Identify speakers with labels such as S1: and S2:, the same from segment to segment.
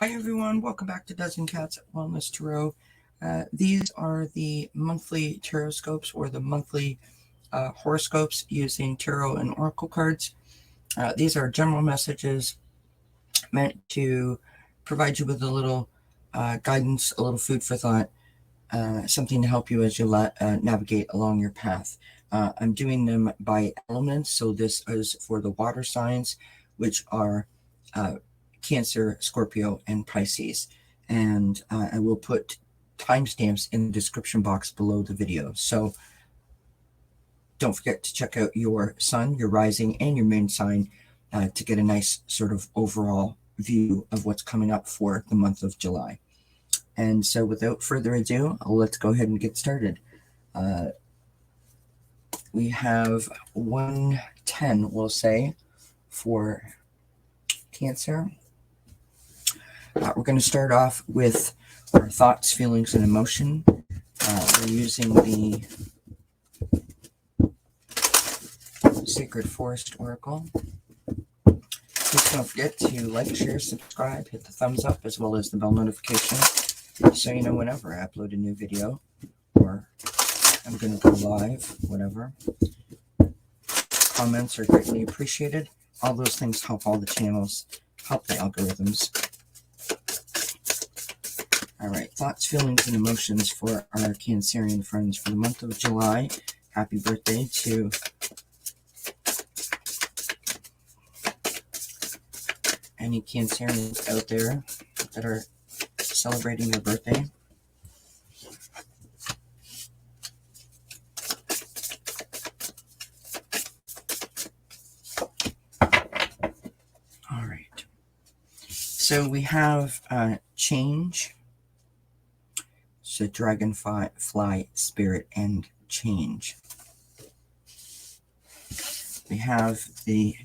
S1: Hi everyone, welcome back to Dozen Cats Wellness Tarot. These are the monthly taroscopes or the monthly horoscopes using tarot and oracle cards. These are general messages meant to provide you with a little guidance, a little food for thought, something to help you as you navigate along your path. I'm doing them by elements, so this is for the water signs, which are Cancer, Scorpio, and Pisces. And I will put timestamps in the description box below the video. So don't forget to check out your sun, your rising, and your moon sign to get a nice sort of overall view of what's coming up for the month of July. And so without further ado, let's go ahead and get started. We have 110, we'll say, for Cancer. We're going to start off with our thoughts, feelings, and emotion. We're using the Sacred Forest Oracle. Please don't forget to like, share, subscribe, hit the thumbs up, as well as the bell notification, so you know whenever I upload a new video, or I'm going to go live, whatever. Comments are greatly appreciated. All those things help all the channels, help the algorithms. All right, thoughts, feelings, and emotions for our Cancerian friends for the month of July. Happy birthday to any Cancerians out there that are celebrating their birthday. All right, so we have change. So dragonfly, spirit, and change. We have the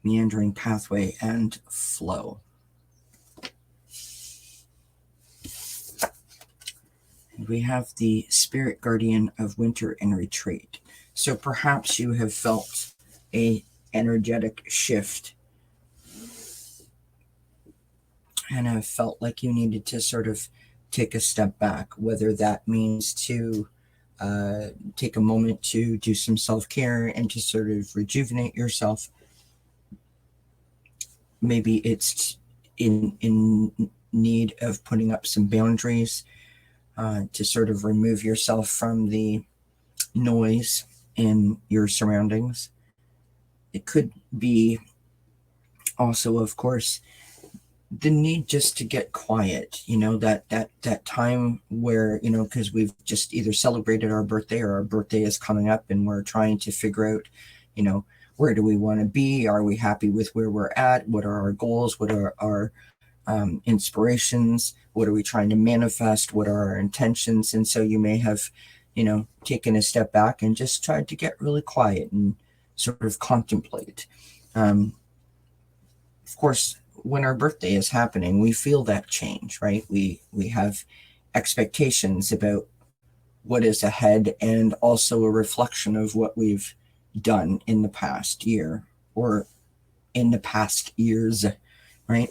S1: meandering pathway and flow. And we have the spirit guardian of winter and retreat. So perhaps you have felt a energetic shift and have felt like you needed to sort of take a step back, whether that means to take a moment to do some self-care and to sort of rejuvenate yourself. Maybe it's in need of putting up some boundaries to sort of remove yourself from the noise in your surroundings. It could be also, of course, the need just to get quiet, that time where, because we've just either celebrated our birthday or our birthday is coming up and we're trying to figure out, where do we want to be? Are we happy with where we're at? What are our goals? What are our inspirations? What are we trying to manifest? What are our intentions? And so you may have, taken a step back and just tried to get really quiet and sort of contemplate. Of course, when our birthday is happening, we feel that change, right? We have expectations about what is ahead and also a reflection of what we've done in the past year or in the past years, right?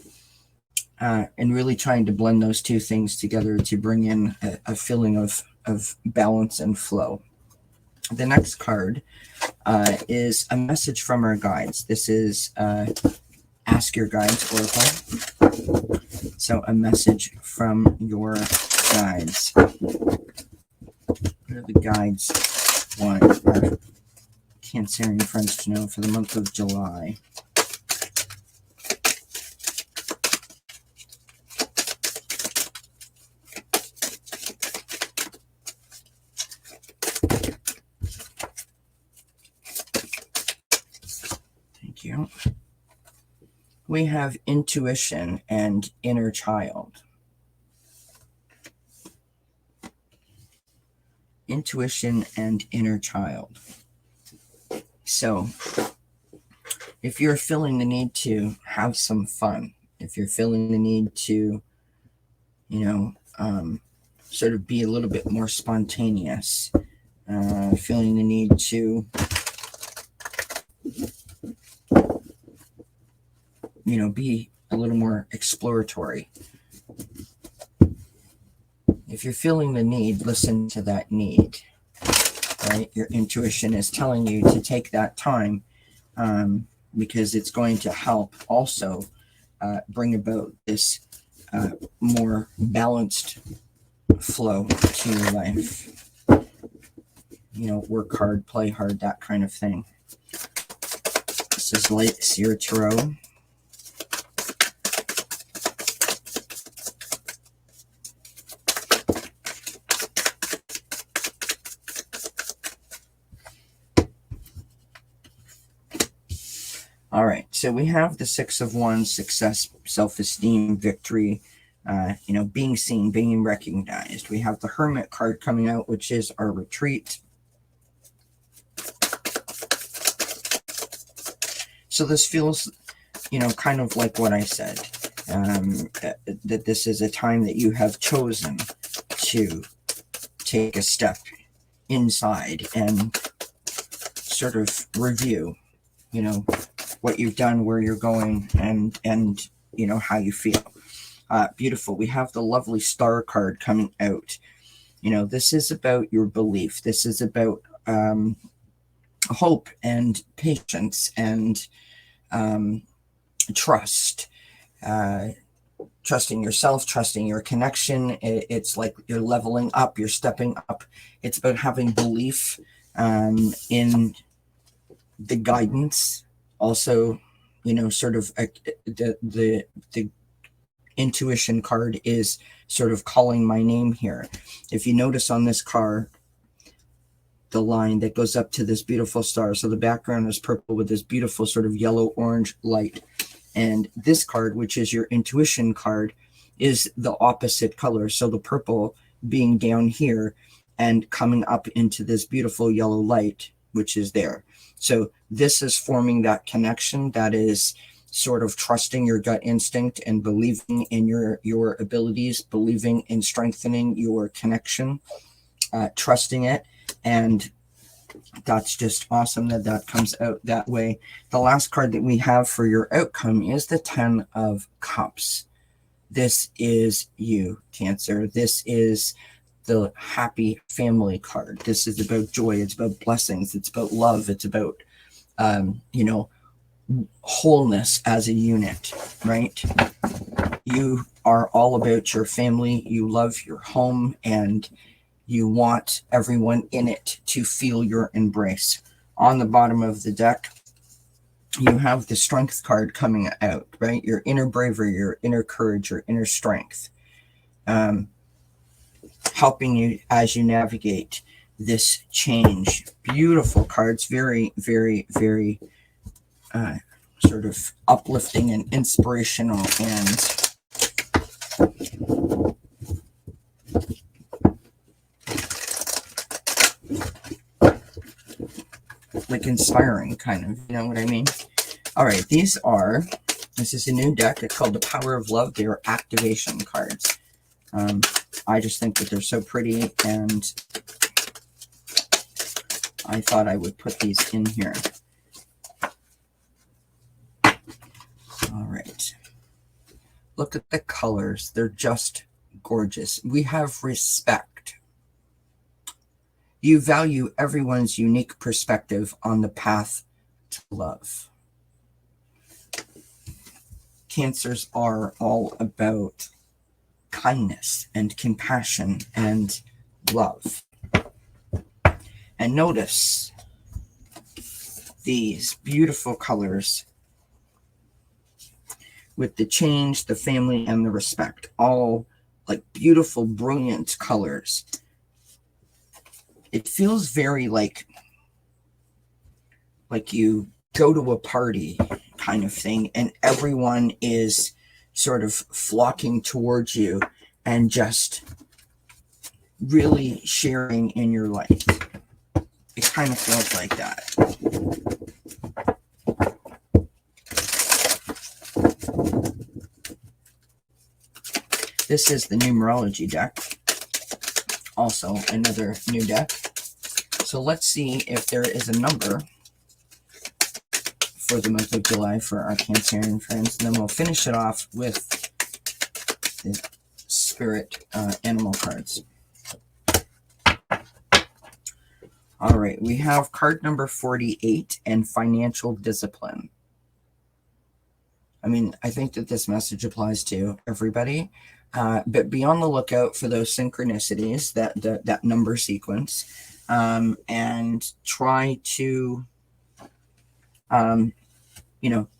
S1: And really trying to blend those two things together to bring in a feeling of balance and flow. The next card is a message from our guides. This is Ask Your Guides Oracle. So a message from your guides. What do the guides want our Cancerian friends to know for the month of July? Thank you. We have intuition and inner child. Intuition and inner child. So, if you're feeling the need to have some fun, if you're feeling the need to, sort of be a little bit more spontaneous, feeling the need to, be a little more exploratory, If you're feeling the need, listen to that need, right? Your intuition is telling you to take that time, because it's going to help also bring about this more balanced flow to your life. You know, work hard, play hard, that kind of thing. This is Light Seer Tarot. All right, so we have the Six of Wands, success, self-esteem, victory, you know, being seen, being recognized. We have the Hermit card coming out, which is our retreat. So this feels, you know, kind of like what I said, that this is a time that you have chosen to take a step inside and sort of review, you know, what you've done, where you're going, and you know, how you feel. Beautiful. We have the lovely Star card coming out. You know, this is about your belief. This is about hope and patience and trust. Trusting yourself, trusting your connection. It's like you're leveling up, you're stepping up. It's about having belief in the guidance. Also, you know, sort of the intuition card is sort of calling my name here. If you notice on this card, the line that goes up to this beautiful star. So the background is purple with this beautiful sort of yellow-orange light. And this card, which is your intuition card, is the opposite color. So the purple being down here and coming up into this beautiful yellow light, which is there. So this is forming that connection that is sort of trusting your gut instinct and believing in your abilities, believing in strengthening your connection, trusting it. And that's just awesome that that comes out that way. The last card that we have for your outcome is the Ten of Cups. This is you, Cancer. This is the happy family card. This is about joy. It's about blessings. It's about love. It's about, you know, wholeness as a unit, right? You are all about your family. You love your home, and you want everyone in it to feel your embrace. On the bottom of the deck, you have the Strength card coming out, right? Your inner bravery, your inner courage, your inner strength. Helping you as you navigate this change. Beautiful cards, very, very, very sort of uplifting and inspirational, and like inspiring, kind of, you know what I mean? All right, this is a new deck. It's called the Power of Love. They are activation cards. I just think that they're so pretty, and I thought I would put these in here. All right. Look at the colors. They're just gorgeous. We have respect. You value everyone's unique perspective on the path to love. Cancers are all about kindness and compassion and love. And notice these beautiful colors with the change, the family, and the respect. All like beautiful, brilliant colors. It feels very like you go to a party kind of thing, and everyone is sort of flocking towards you and just really sharing in your life. It kind of feels like that. This is the numerology deck. Also another new deck. So let's see if there is a number for the month of July for our Cancerian friends. And then we'll finish it off with the spirit animal cards. All right, we have card number 48 and financial discipline. I mean, I think that this message applies to everybody, but be on the lookout for those synchronicities, that number sequence, and try to,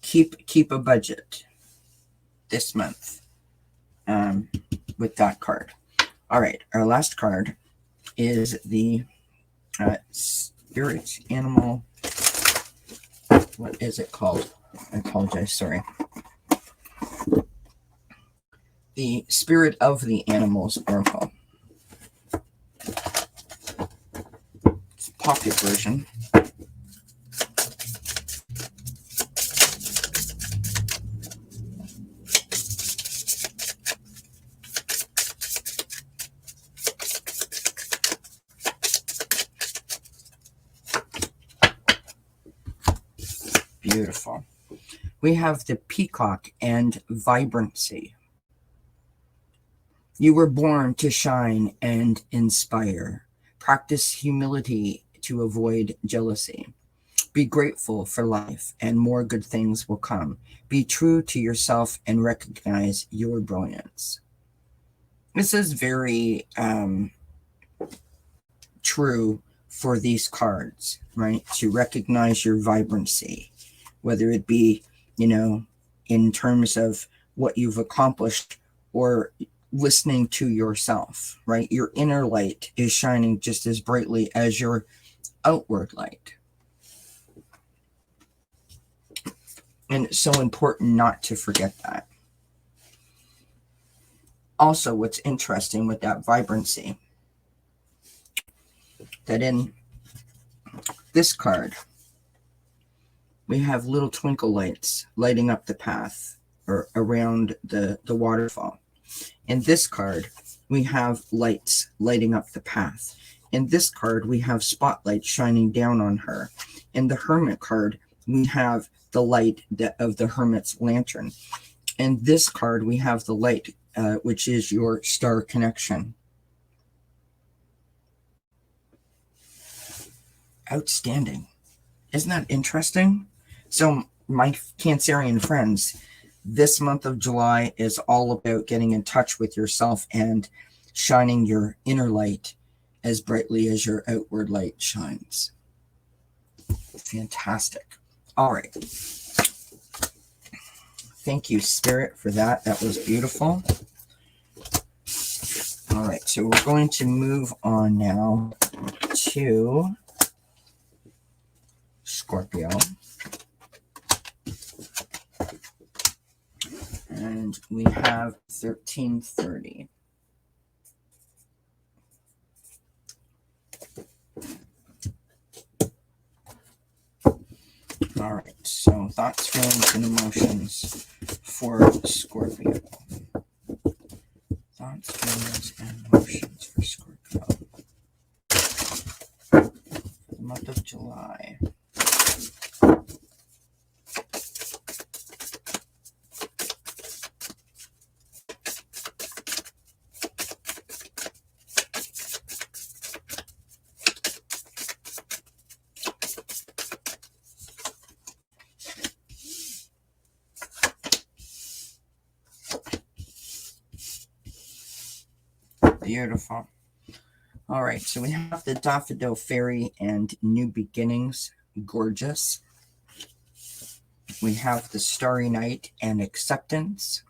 S1: keep a budget this month with that card. All right, our last card is the spirit animal. What is it called? I apologize, sorry. The Spirit of the Animals Oracle. It's a pocket version. Beautiful. We have the peacock and vibrancy. You were born to shine and inspire. Practice humility to avoid jealousy. Be grateful for life and more good things will come. Be true to yourself and recognize your brilliance. This is very true for these cards, right? To recognize your vibrancy, whether it be, in terms of what you've accomplished or listening to yourself, right? Your inner light is shining just as brightly as your outward light. And it's so important not to forget that. Also, what's interesting with that vibrancy, that in this card, we have little twinkle lights lighting up the path or around the waterfall. In this card, we have lights lighting up the path. In this card, we have spotlight shining down on her. In the Hermit card, we have the light of the Hermit's lantern. In this card, we have the light, which is your star connection. Outstanding. Isn't that interesting? So, my Cancerian friends, this month of July is all about getting in touch with yourself and shining your inner light as brightly as your outward light shines. Fantastic. All right. Thank you, Spirit, for that. That was beautiful. All right, so we're going to move on now to Scorpio. And we have 1330. All right, so thoughts, feelings, and emotions for Scorpio. Thoughts, feelings, and emotions for Scorpio. For the month of July. Beautiful. All right, so we have the Daffodil Fairy and New Beginnings. Gorgeous. We have the Starry Night and Acceptance.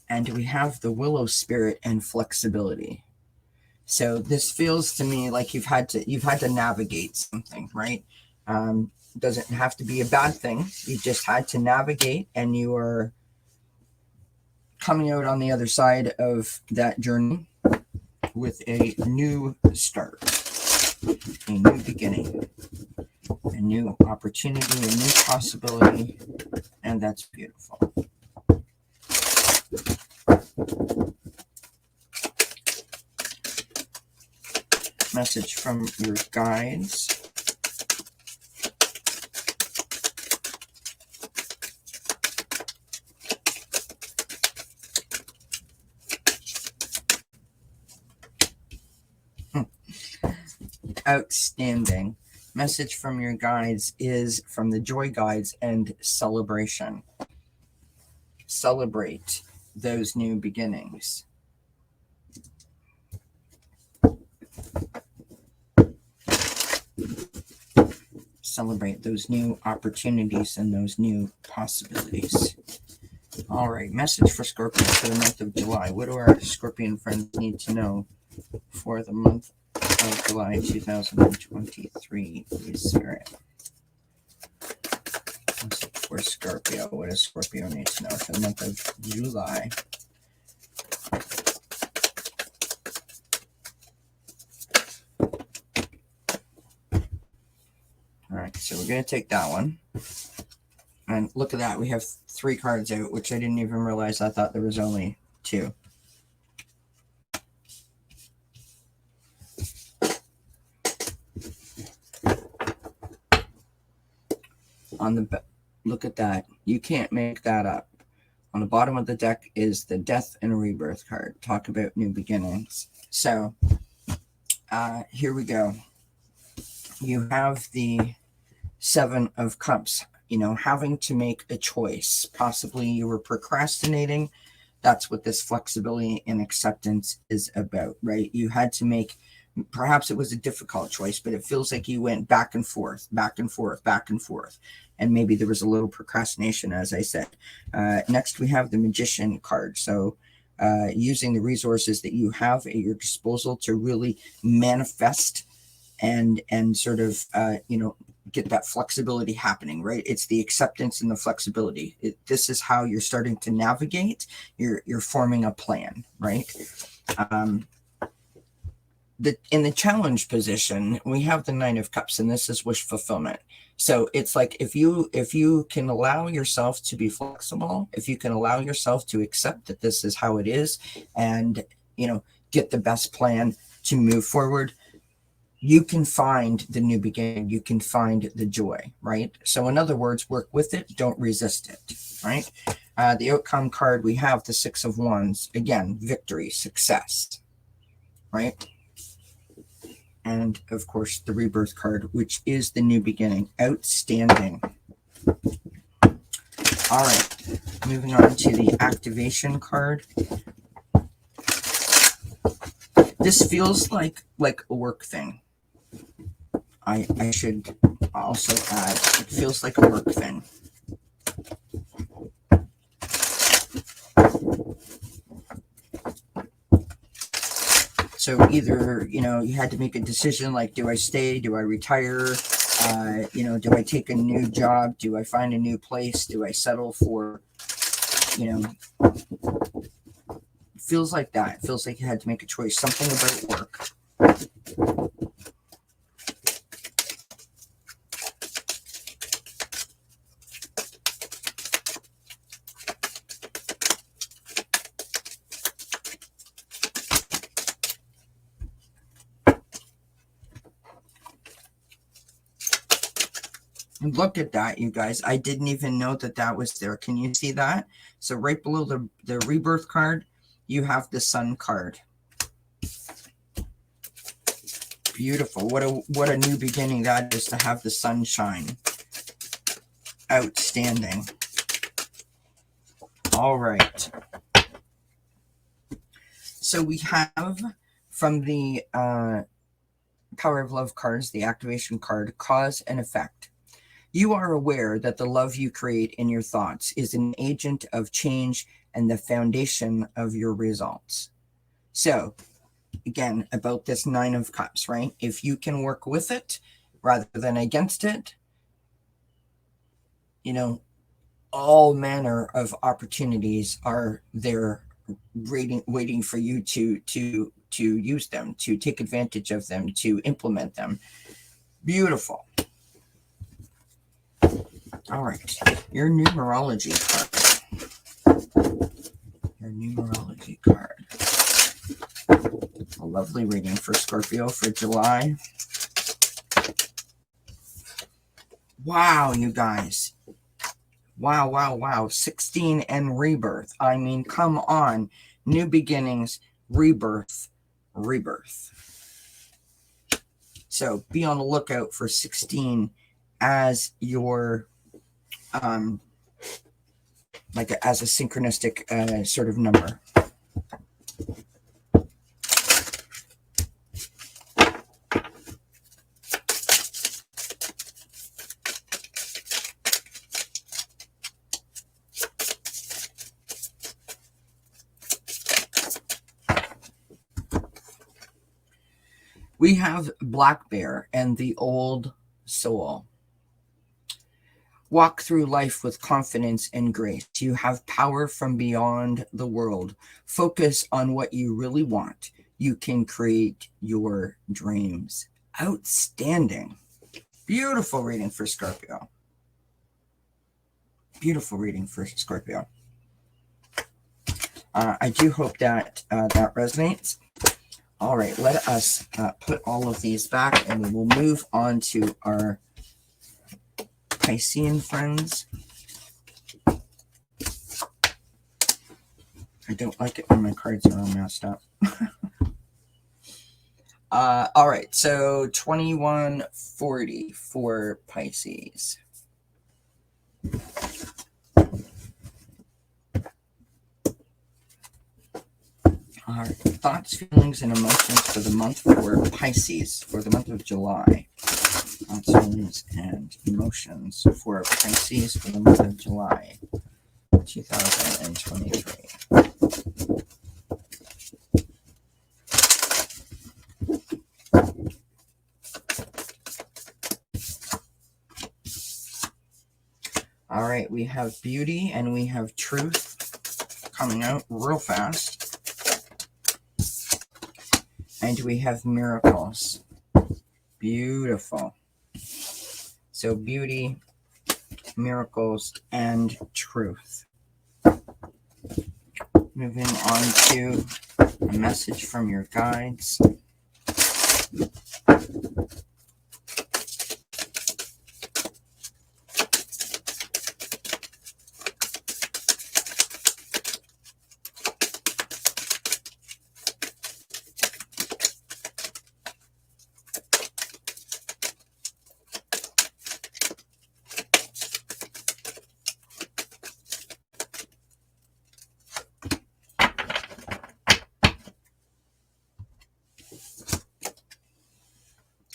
S1: And we have the Willow Spirit and Flexibility. So this feels to me like you've had to navigate something, right? Doesn't have to be a bad thing. You just had to navigate, and you are coming out on the other side of that journey with a new start, a new beginning, a new opportunity, a new possibility, and that's beautiful. Message from your guides. Outstanding. Message from your guides is from the joy guides and celebration. Celebrate those new beginnings. Celebrate those new opportunities and those new possibilities. All right, message for Scorpio for the month of July. What do our Scorpion friends need to know for the month of July 2023, please, Spirit? For Scorpio, what does Scorpio need to know for the month of July? All right, so we're going to take that one. And look at that, we have 3 cards out, which I didn't even realize. I thought there was only 2. On the look at that, you can't make that up. On the bottom of the deck is the Death and Rebirth card. Talk about new beginnings. So here we go. You have the 7 of Cups, you know, having to make a choice. Possibly you were procrastinating. That's what this flexibility and acceptance is about, right? You had to make, perhaps it was a difficult choice, but it feels like you went back and forth, back and forth, back and forth. And maybe there was a little procrastination, as I said. Next, we have the Magician card. So using the resources that you have at your disposal to really manifest and sort of, you know, get that flexibility happening, right? It's the acceptance and the flexibility. This is how you're starting to navigate. You're forming a plan, right? In the challenge position, we have the 9 of Cups, and this is wish fulfillment. So it's like if you can allow yourself to be flexible, if you can allow yourself to accept that this is how it is, and you know, get the best plan to move forward, you can find the new beginning. You can find the joy, right? So in other words, work with it, don't resist it, right? The outcome card, we have the 6 of Wands. Again, victory, success, right? And of course, the Rebirth card, which is the new beginning. Outstanding. All right, moving on to the activation card. This feels like a work thing. I should also add, it feels like a work thing. So either, you know, you had to make a decision like, do I stay? Do I retire? You know, do I take a new job? Do I find a new place? Do I settle for, you know, feels like that. It feels like you had to make a choice. Something about work. Look at that, you guys. I didn't even know that that was there. Can you see that? So right below the Rebirth card, you have the Sun card. Beautiful. What a new beginning that is, to have the sunshine. Outstanding. All right. So we have from the Power of Love cards, the activation card, cause and effect. You are aware that the love you create in your thoughts is an agent of change and the foundation of your results. So, again, about this 9 of Cups, right? If you can work with it rather than against it, you know, all manner of opportunities are there waiting for you to use them, to take advantage of them, to implement them. Beautiful. All right, your numerology card. Your numerology card. A lovely reading for Scorpio for July. Wow, you guys. Wow, wow, wow. 16 and rebirth. I mean, come on. New beginnings, rebirth, rebirth. So be on the lookout for 16 as your as a synchronistic sort of number. We have Black Bear and the Old Soul. Walk through life with confidence and grace. You have power from beyond the world. Focus on what you really want. You can create your dreams. Outstanding. Beautiful reading for Scorpio. Beautiful reading for Scorpio. I do hope that that resonates. All right, let us put all of these back, and we will move on to our Piscean friends. I don't like it when my cards are all messed up. All right, so 2140 for Pisces. All right, thoughts, feelings, and emotions for the month for Pisces, for the month of July. Thoughts, feelings, and emotions for Pisces for the month of July, 2023. All right, we have beauty and we have truth coming out real fast. And we have miracles. Beautiful. So beauty, miracles, and truth. Moving on to a message from your guides.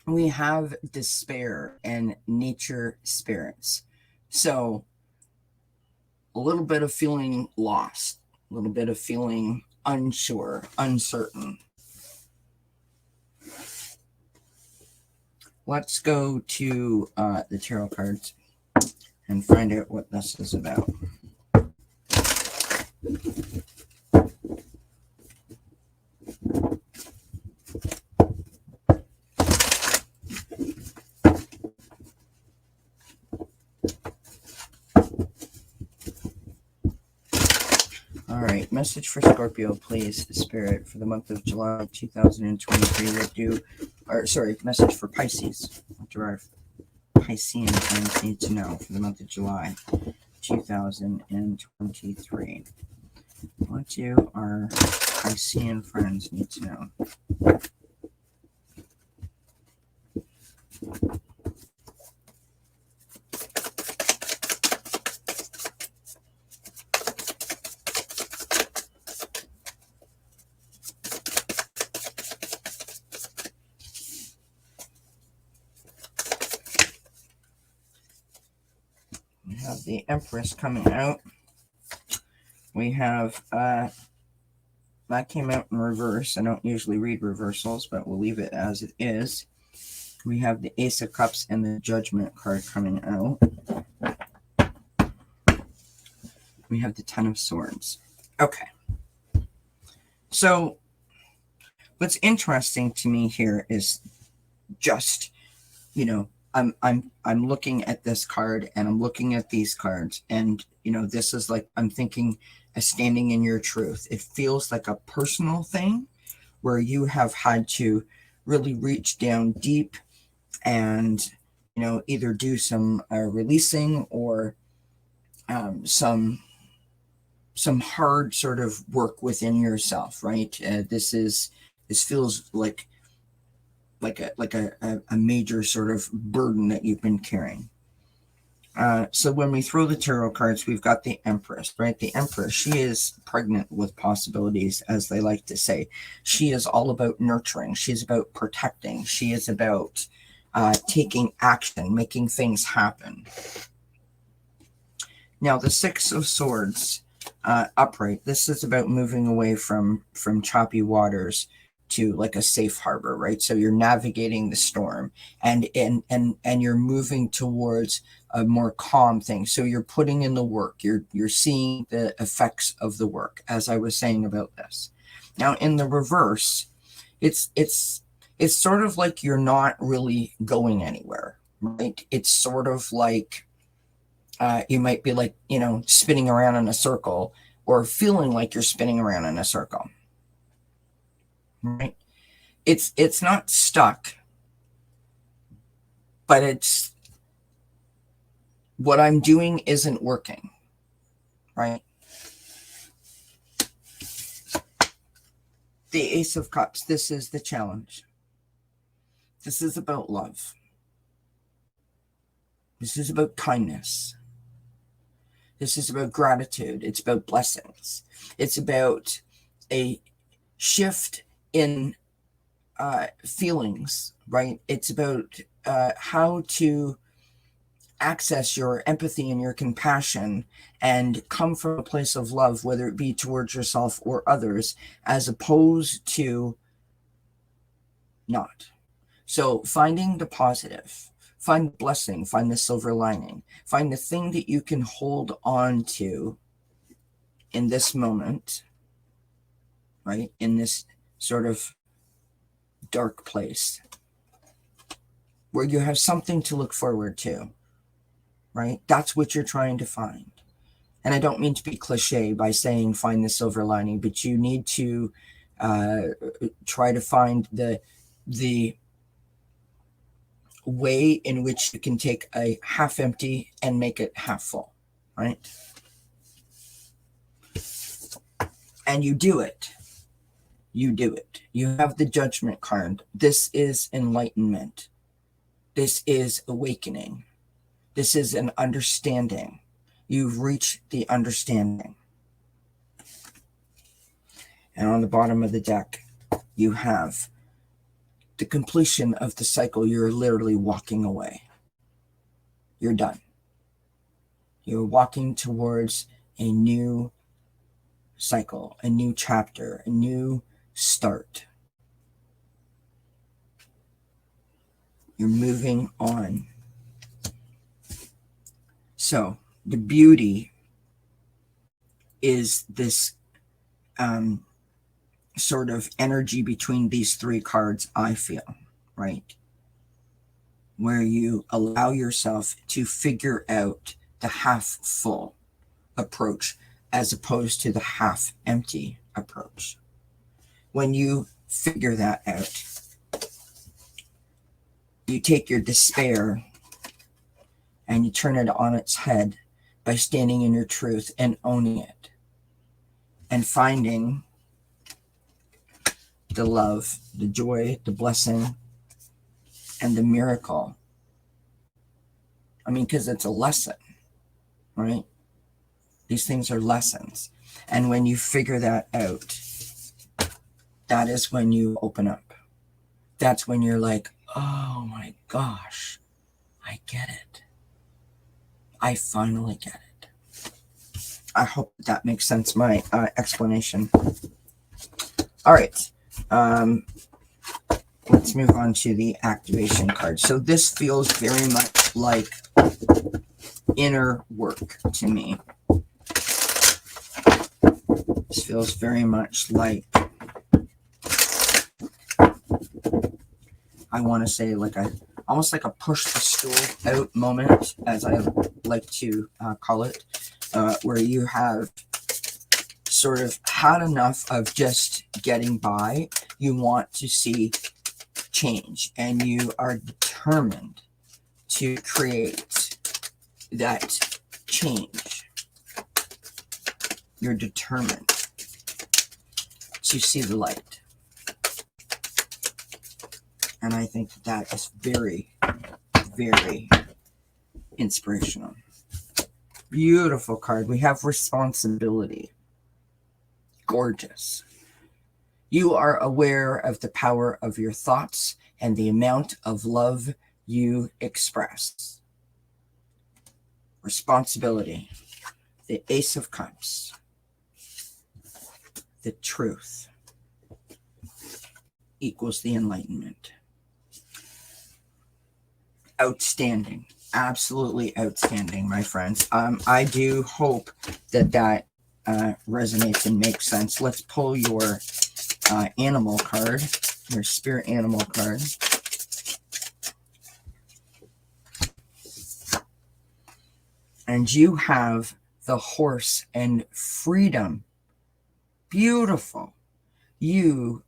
S1: We have despair and nature spirits. So a little bit of feeling lost, a little bit of feeling unsure, uncertain. Let's go to the tarot cards and find out what this is about. All right, message for Scorpio, please, Spirit, for the month of July 2023. What do, or sorry, message for Pisces. What do our Piscean friends need to know for the month of July 2023? What do our Piscean friends need to know? We have the Empress coming out. We have, that came out in reverse. I don't usually read reversals, but we'll leave it as it is. We have the Ace of Cups and the Judgment card coming out. We have the Ten of Swords. Okay. So what's interesting to me here is just, you know, I'm looking at this card and I'm looking at these cards, and you know, this is like, I'm thinking standing in your truth. It feels like a personal thing where you have had to really reach down deep and, you know, either do some releasing or some hard sort of work within yourself, right? This feels like a major sort of burden that you've been carrying. So when we throw the tarot cards, we've got the Empress, right? The Empress, she is pregnant with possibilities, as they like to say. She is all about nurturing. She's about protecting. She is about taking action, making things happen. Now, the Six of Swords, upright, this is about moving away from choppy waters to like a safe harbor, right? So you're navigating the storm and you're moving towards a more calm thing. So you're putting in the work. You're seeing the effects of the work, as I was saying about this. Now, in the reverse, it's sort of like you're not really going anywhere, right? It's sort of like you might be like, spinning around in a circle, or feeling like you're spinning around in a circle, right? It's not stuck, but it's what I'm doing isn't working, right? The Ace of Cups, this is the challenge. This is about love. This is about kindness. This is about gratitude. It's about blessings. It's about a shift in feelings, right? It's about how to access your empathy and your compassion and come from a place of love, whether it be towards yourself or others, as opposed to not. So finding the positive, find the blessing, find the silver lining, find the thing that you can hold on to in this moment, right? In this sort of dark place where you have something to look forward to, right? That's what you're trying to find. And I don't mean to be cliche by saying find the silver lining, but you need to try to find the way in which you can take a half empty and make it half full, right? And you do it. You do it. You have the Judgment card. This is enlightenment. This is awakening. This is an understanding. You've reached the understanding. And on the bottom of the deck, you have the completion of the cycle. You're literally walking away. You're done. You're walking towards a new cycle, a new chapter, a new start. You're moving on. So the beauty is this sort of energy between these three cards, I feel, right? Where you allow yourself to figure out the half full approach as opposed to the half empty approach. When you figure that out, you take your despair and you turn it on its head by standing in your truth and owning it and finding the love, the joy, the blessing, and the miracle. I mean, because it's a lesson, right? These things are lessons. And when you figure that out, that is when you open up. That's when you're like, oh my gosh, I get it. I finally get it. I hope that makes sense, my explanation. All right. Let's move on to the activation card. So this feels very much like inner work to me. This feels very much like, I want to say like almost like a push the stool out moment, as I like to call it, where you have sort of had enough of just getting by. You want to see change, and you are determined to create that change. You're determined to see the light. And I think that is very, very inspirational. Beautiful card. We have responsibility. Gorgeous. You are aware of the power of your thoughts and the amount of love you express. Responsibility. The Ace of Cups. The truth equals the enlightenment. Outstanding. Absolutely outstanding, my friends. I do hope that resonates and makes sense. Let's pull your animal card, your spirit animal card. And you have the horse and freedom. Beautiful. Your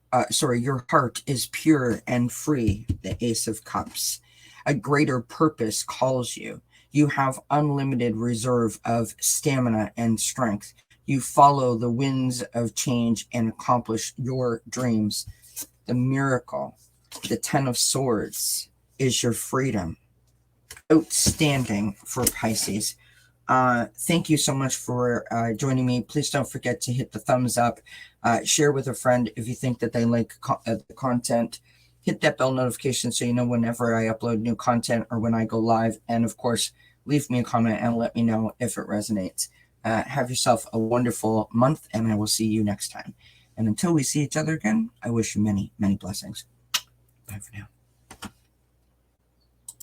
S1: heart is pure and free, the Ace of Cups. A greater purpose calls you. You have unlimited reserve of stamina and strength. You follow the winds of change and accomplish your dreams. The miracle, the Ten of Swords, is your freedom. Outstanding for Pisces. Thank you so much for joining me. Please don't forget to hit the thumbs up. Share with a friend if you think that they like the content. Hit that bell notification so you know whenever I upload new content or when I go live. And of course, leave me a comment and let me know if it resonates. Have yourself a wonderful month, and I will see you next time. And until we see each other again, I wish you many, many blessings. Bye for now.